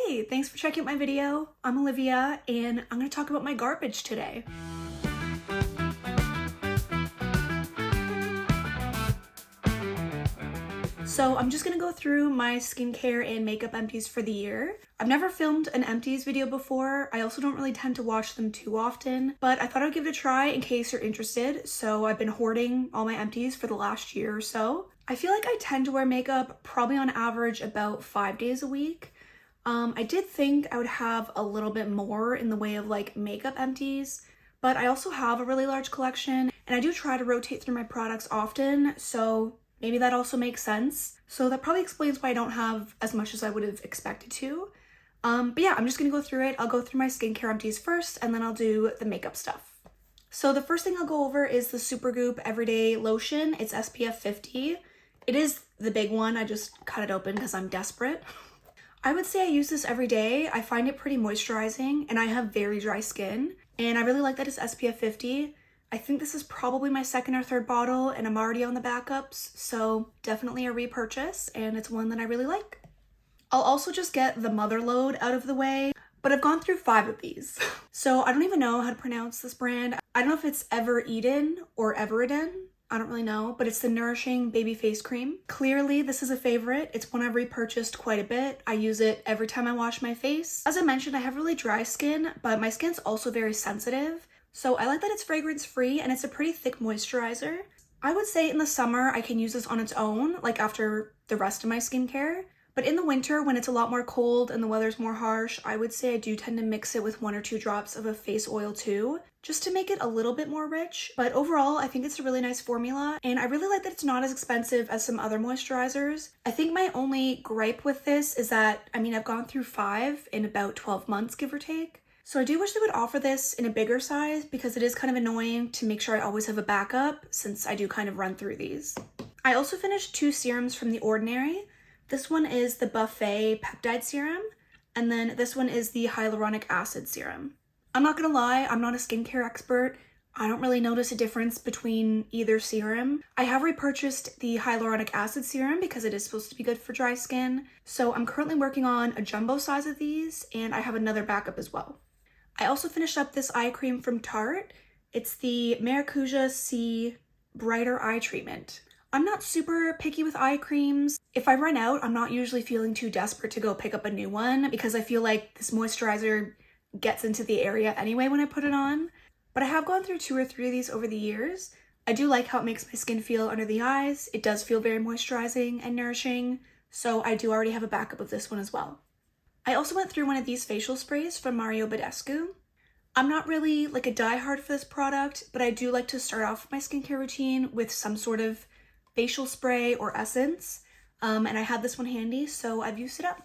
Hey, thanks for checking out my video. I'm Olivia and I'm going to talk about my garbage today. So I'm just going to go through my skincare and makeup empties for the year. I've never filmed an empties video before. I also don't really tend to watch them too often, but I thought I'd give it a try in case you're interested. So I've been hoarding all my empties for the last year or so. I feel like I tend to wear makeup probably on average about 5 days a week. I did think I would have a little bit more in the way of like makeup empties, but I also have a really large collection and I do try to rotate through my products often, so maybe that also makes sense. So that probably explains why I don't have as much as I would have expected to. But yeah, I'm just gonna go through it. I'll go through my skincare empties first and then I'll do the makeup stuff. So the first thing I'll go over is the Supergoop Everyday Lotion. It's SPF 50. It is the big one. I just cut it open because I'm desperate. I would say I use this every day. I find it pretty moisturizing and I have very dry skin and I really like that it's SPF 50. I think this is probably my second or third bottle and I'm already on the backups, so definitely a repurchase and it's one that I really like. I'll also just get the Mother Load out of the way, but I've gone through 5 of these. So I don't even know how to pronounce this brand. I don't know if it's Ever Eden or Evereden. I don't really know, but it's the Nourishing Baby Face Cream. Clearly, this is a favorite. It's one I've repurchased quite a bit. I use it every time I wash my face. As I mentioned, I have really dry skin, but my skin's also very sensitive. So I like that it's fragrance-free and it's a pretty thick moisturizer. I would say in the summer, I can use this on its own, like after the rest of my skincare. But in the winter, when it's a lot more cold and the weather's more harsh, I would say I do tend to mix it with 1 or 2 drops of a face oil too, just to make it a little bit more rich. But overall, I think it's a really nice formula, and I really like that it's not as expensive as some other moisturizers. I think my only gripe with this is that, I've gone through 5 in about 12 months, give or take. So I do wish they would offer this in a bigger size because it is kind of annoying to make sure I always have a backup since I do kind of run through these. I also finished 2 serums from The Ordinary. This one is the Buffet Peptide Serum, and then this one is the Hyaluronic Acid Serum. I'm not gonna lie, I'm not a skincare expert. I don't really notice a difference between either serum. I have repurchased the Hyaluronic Acid Serum because it is supposed to be good for dry skin, so I'm currently working on a jumbo size of these, and I have another backup as well. I also finished up this eye cream from Tarte. It's the Maracuja C Brighter Eye Treatment. I'm not super picky with eye creams. If I run out, I'm not usually feeling too desperate to go pick up a new one because I feel like this moisturizer gets into the area anyway when I put it on. But I have gone through 2 or 3 of these over the years. I do like how it makes my skin feel under the eyes. It does feel very moisturizing and nourishing, so I do already have a backup of this one as well. I also went through one of these facial sprays from Mario Badescu. I'm not really like a diehard for this product, but I do like to start off my skincare routine with some sort of facial spray or essence, and I had this one handy, so I've used it up.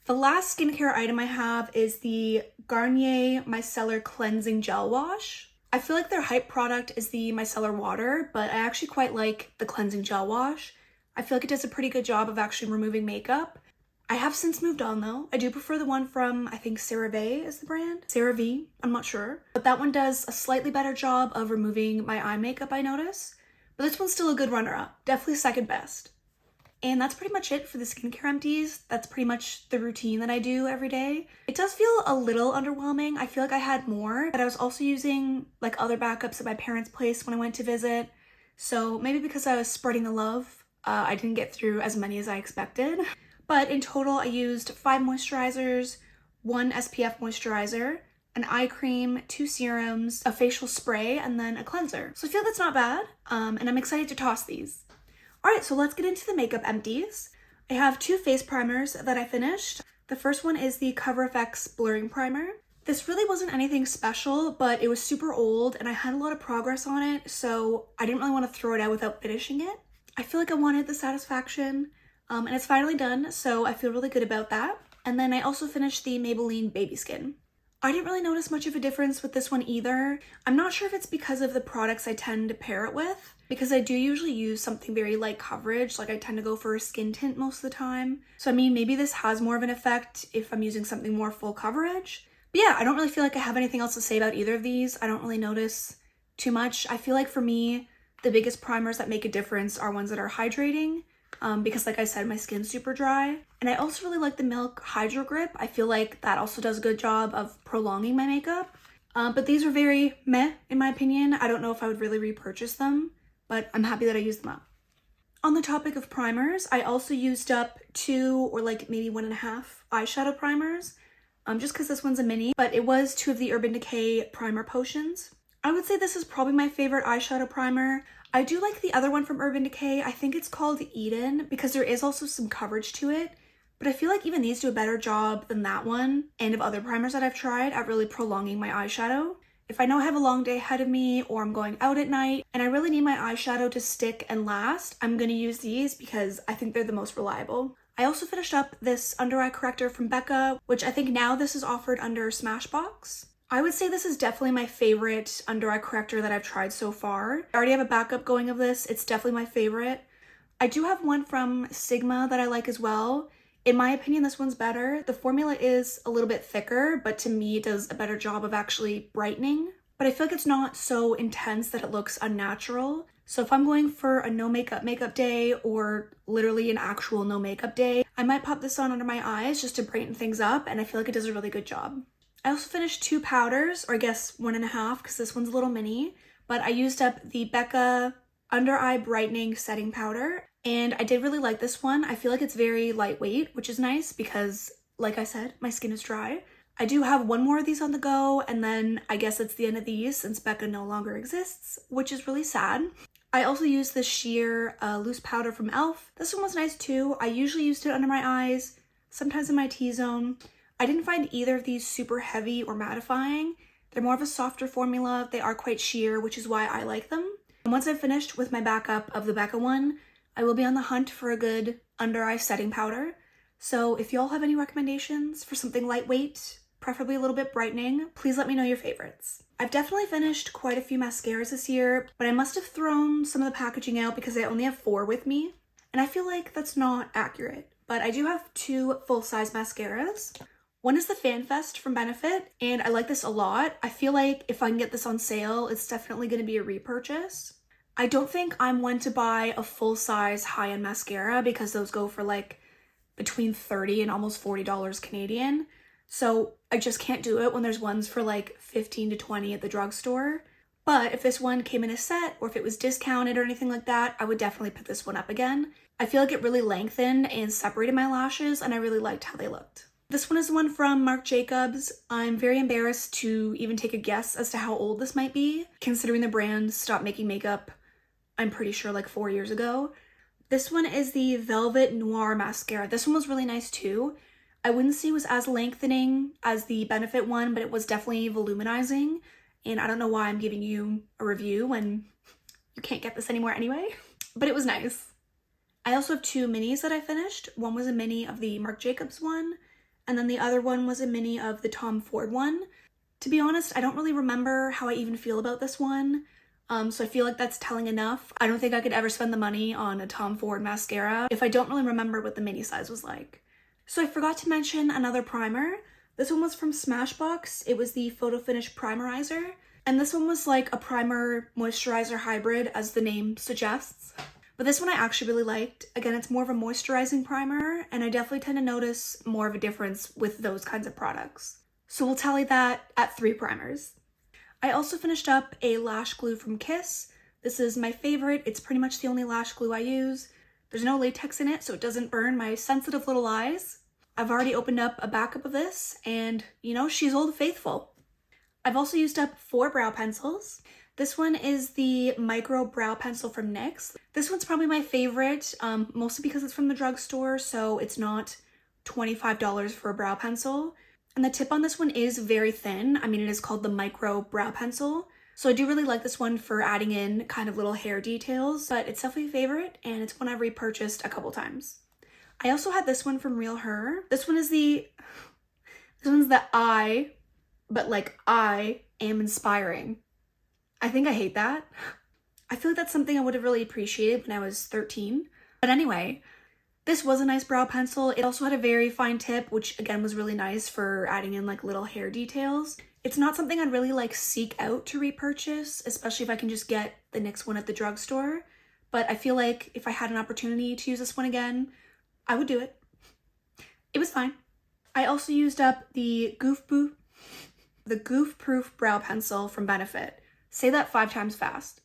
The last skincare item I have is the Garnier Micellar Cleansing Gel Wash. I feel like their hype product is the micellar water, but I actually quite like the cleansing gel wash. I feel like it does a pretty good job of actually removing makeup. I have since moved on though. I do prefer the one from, I think CeraVe is the brand? CeraVe, I'm not sure. But that one does a slightly better job of removing my eye makeup, I notice. But this one's still a good runner-up, definitely second best. And that's pretty much it for the skincare empties. That's pretty much the routine that I do every day. It does feel a little underwhelming. I feel like I had more, but I was also using like other backups at my parents' place when I went to visit. So maybe because I was spreading the love, I didn't get through as many as I expected. But in total, I used 5 moisturizers, 1 SPF moisturizer, an eye cream, 2 serums, a facial spray, and then a cleanser. So I feel that's not bad, and I'm excited to toss these. All right, so let's get into the makeup empties. I have 2 face primers that I finished. The first one is the Cover FX Blurring Primer. This really wasn't anything special, but it was super old and I had a lot of progress on it, so I didn't really want to throw it out without finishing it. I feel like I wanted the satisfaction, and it's finally done, so I feel really good about that. And then I also finished the Maybelline Baby Skin. I didn't really notice much of a difference with this one either. I'm not sure if it's because of the products I tend to pair it with, because I do usually use something very light coverage, like I tend to go for a skin tint most of the time. So maybe this has more of an effect if I'm using something more full coverage. But yeah, I don't really feel like I have anything else to say about either of these. I don't really notice too much. I feel like for me, the biggest primers that make a difference are ones that are hydrating. because like I said, my skin's super dry. And I also really like the Milk Hydro Grip. I feel like that also does a good job of prolonging my makeup. But these are very meh in my opinion. I don't know if I would really repurchase them, but I'm happy that I used them up. On the topic of primers, I also used up 2 or like maybe 1.5 eyeshadow primers, just because this one's a mini, but it was 2 of the Urban Decay primer potions. I would say this is probably my favorite eyeshadow primer. I do like the other one from Urban Decay. I think it's called Eden because there is also some coverage to it, but I feel like even these do a better job than that one and of other primers that I've tried at really prolonging my eyeshadow. If I know I have a long day ahead of me or I'm going out at night and I really need my eyeshadow to stick and last, I'm going to use these because I think they're the most reliable. I also finished up this under eye corrector from Becca, which I think now this is offered under Smashbox. I would say this is definitely my favorite under eye corrector that I've tried so far. I already have a backup going of this. It's definitely my favorite. I do have one from Sigma that I like as well. In my opinion, this one's better. The formula is a little bit thicker, but to me it does a better job of actually brightening. But I feel like it's not so intense that it looks unnatural. So if I'm going for a no makeup day or literally an actual no makeup day, I might pop this on under my eyes just to brighten things up, and I feel like it does a really good job. I also finished 2 powders, or I guess 1.5 because this one's a little mini, but I used up the Becca Under Eye Brightening Setting Powder, and I did really like this one. I feel like it's very lightweight, which is nice because, like I said, my skin is dry. I do have 1 more of these on the go, and then I guess it's the end of these since Becca no longer exists, which is really sad. I also used this sheer loose powder from e.l.f. This one was nice too. I usually used it under my eyes, sometimes in my T-zone. I didn't find either of these super heavy or mattifying. They're more of a softer formula. They are quite sheer, which is why I like them. And once I've finished with my backup of the Becca one, I will be on the hunt for a good under eye setting powder. So if y'all have any recommendations for something lightweight, preferably a little bit brightening, please let me know your favorites. I've definitely finished quite a few mascaras this year, but I must have thrown some of the packaging out because I only have 4 with me. And I feel like that's not accurate, but I do have 2 full-size mascaras. One is the FanFest from Benefit, and I like this a lot. I feel like if I can get this on sale, it's definitely going to be a repurchase. I don't think I'm one to buy a full-size high-end mascara because those go for like between $30 and almost $40 Canadian. So I just can't do it when there's ones for like 15 to 20 at the drugstore. But if this one came in a set or if it was discounted or anything like that, I would definitely pick this one up again. I feel like it really lengthened and separated my lashes, and I really liked how they looked. This one is the one from Marc Jacobs. I'm very embarrassed to even take a guess as to how old this might be, considering the brand stopped making makeup, I'm pretty sure like 4 years ago. This one is the Velvet Noir Mascara. This one was really nice too. I wouldn't say it was as lengthening as the Benefit one, but it was definitely voluminizing. And I don't know why I'm giving you a review when you can't get this anywhere anyway, but it was nice. I also have 2 minis that I finished. One was a mini of the Marc Jacobs one, and then the other one was a mini of the Tom Ford one. To be honest, I don't really remember how I even feel about this one, so I feel like that's telling enough. I don't think I could ever spend the money on a Tom Ford mascara if I don't really remember what the mini size was like. So I forgot to mention another primer. This one was from Smashbox. It was the Photo Finish Primerizer, and this one was like a primer moisturizer hybrid, as the name suggests. But this one I actually really liked. Again, it's more of a moisturizing primer, and I definitely tend to notice more of a difference with those kinds of products. So we'll tally that at 3 primers. I also finished up a lash glue from Kiss. This is my favorite. It's pretty much the only lash glue I use. There's no latex in it, so it doesn't burn my sensitive little eyes. I've already opened up a backup of this, and you know, she's Old Faithful. I've also used up 4 brow pencils. This one is the Micro Brow Pencil from NYX. This one's probably my favorite, mostly because it's from the drugstore, so it's not $25 for a brow pencil. And the tip on this one is very thin. I mean, it is called the Micro Brow Pencil. So I do really like this one for adding in kind of little hair details, but it's definitely a favorite, and it's one I've repurchased a couple times. I also had this one from Real Her. This one's the I, but like I am inspiring. I think I hate that. I feel like that's something I would have really appreciated when I was 13. But anyway, this was a nice brow pencil. It also had a very fine tip, which again was really nice for adding in like little hair details. It's not something I'd really like seek out to repurchase, especially if I can just get the NYX one at the drugstore. but I feel like if I had an opportunity to use this one again, I would do it. It was fine. I also used up the Goof Proof Brow Pencil from Benefit. Say that 5 times fast.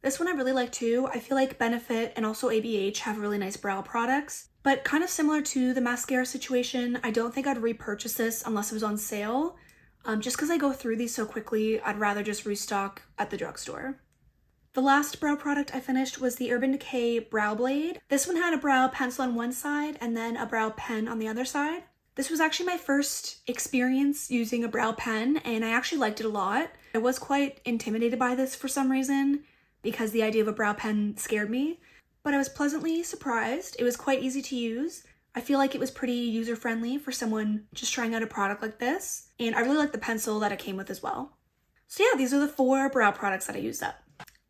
This one I really like too. I feel like Benefit and also ABH have really nice brow products, but kind of similar to the mascara situation, I don't think I'd repurchase this unless it was on sale. Just because I go through these so quickly, I'd rather just restock at the drugstore. The last brow product I finished was the Urban Decay Brow Blade. This one had a brow pencil on one side and then a brow pen on the other side. This was actually my first experience using a brow pen, and I actually liked it a lot. I was quite intimidated by this for some reason because the idea of a brow pen scared me, but I was pleasantly surprised. It was quite easy to use. I feel like it was pretty user-friendly for someone just trying out a product like this, and I really like the pencil that it came with as well. So yeah, these are the 4 brow products that I used up.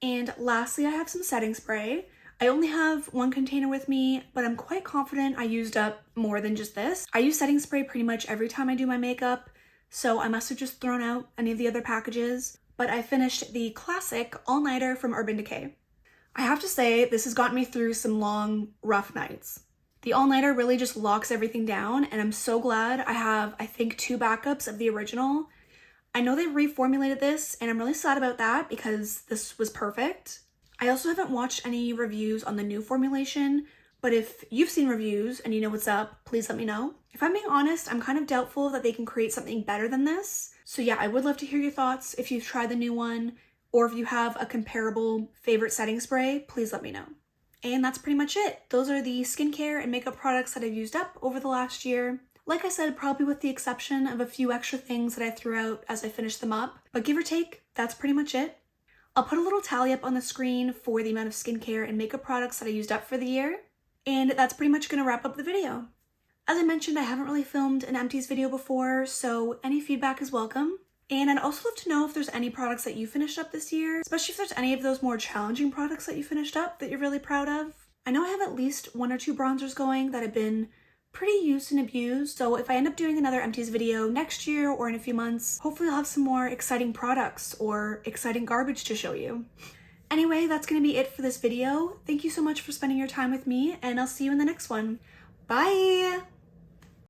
And lastly, I have some setting spray. I only have 1 container with me, but I'm quite confident I used up more than just this. I use setting spray pretty much every time I do my makeup, so I must have just thrown out any of the other packages, but I finished the classic all-nighter from Urban Decay. I have to say, this has gotten me through some long, rough nights. The all-nighter really just locks everything down, and I'm so glad I have, I think, 2 backups of the original. I know they reformulated this, and I'm really sad about that because this was perfect. I also haven't watched any reviews on the new formulation, but if you've seen reviews and you know what's up, please let me know. If I'm being honest, I'm kind of doubtful that they can create something better than this. So yeah, I would love to hear your thoughts if you've tried the new one, or if you have a comparable favorite setting spray, please let me know. And that's pretty much it. Those are the skincare and makeup products that I've used up over the last year. Like I said, probably with the exception of a few extra things that I threw out as I finished them up, but give or take, that's pretty much it. I'll put a little tally up on the screen for the amount of skincare and makeup products that I used up for the year, and that's pretty much going to wrap up the video. As I mentioned, I haven't really filmed an Empties video before, so any feedback is welcome. And I'd also love to know if there's any products that you finished up this year, especially if there's any of those more challenging products that you finished up that you're really proud of. I know I have at least 1 or 2 bronzers going that have been pretty used and abused, so if I end up doing another Empties video next year or in a few months, hopefully I'll have some more exciting products or exciting garbage to show you. Anyway, that's going to be it for this video. Thank you so much for spending your time with me, and I'll see you in the next one. Bye!